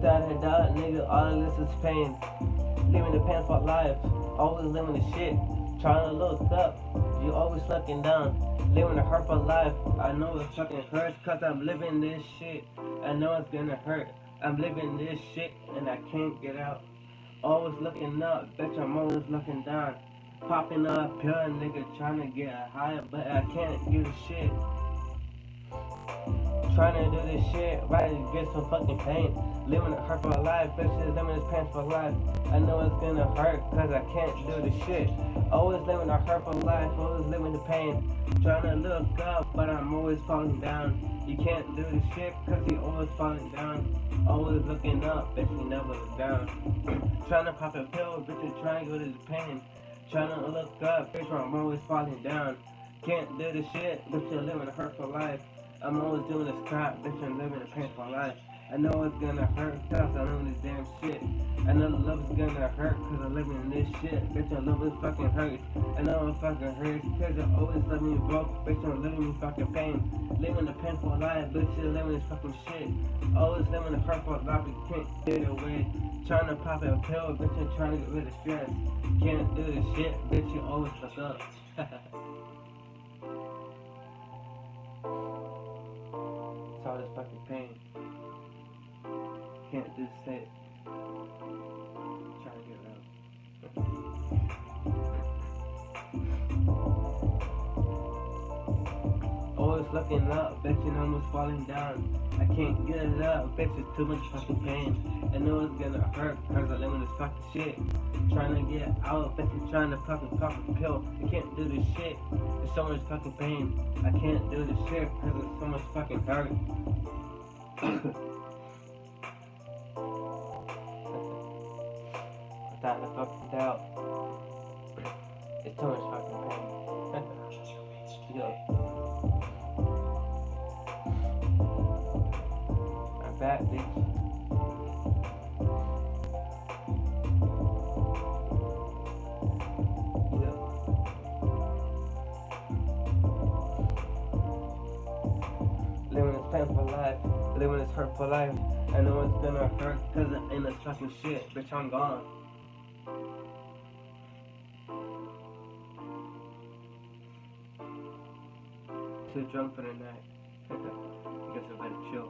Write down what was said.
Without a doubt, nigga, all of this is pain. Living the pain for life, always living the shit. Trying to look up, you always looking down. Living the hurt for life, I know it fucking hurts, cause I'm living this shit. I know it's gonna hurt, I'm living this shit, and I can't get out. Always looking up, bitch, I'm always looking down. Popping up here, nigga, trying to get higher, but I can't give a shit. Trying to do this shit, right, to get some fucking pain. Living the hurt for life, bitches, living this pain for life. I know it's gonna hurt, cause I can't do the shit. Always living the hurt for life, always living the pain. Trying to look up, but I'm always falling down. You can't do the shit, cause you always falling down. Always looking up, bitch, you never look down. Trying to pop a pill, bitch, you trying to go to the pain. Trying to look up, bitch, I'm always falling down. Can't do the shit, bitch, you're living the hurt for life. I'm always doing this crap, bitch, I'm living a painful life. I know it's gonna hurt, cause I'm living this damn shit. I know love is gonna hurt, cause I'm living this shit. Bitch, I'm living fucking hurts. I know it fucking hurts, cause you always let me broke. Bitch, I'm living in fucking pain. Living a painful life, bitch, you're living this fucking shit. Always living a hurtful life, you can't get away. Trying to pop a pill, bitch, I'm trying to get rid of stress. Can't do this shit, bitch, you always fuck up. It's all this fucking pain. Can't do shit. Trying to get it out. Always looking up, bitch, and almost falling down. I can't get it up, bitch, it's too much fucking pain. I know it's gonna hurt, cause I live in this fucking shit. Trying to get out, bitch, I'm trying to fucking pop a pill. I can't do this shit, there's so much fucking pain. I can't do this shit, cause there's so much fucking hurt. Without a fucking doubt, it's too much fucking pain. Yo. I'm back, bitch. Living this painful life, living this hurtful life. I know it's gonna hurt, cause I'm in this fucking shit. Bitch, I'm gone. Too drunk for the night. Guess I better chill.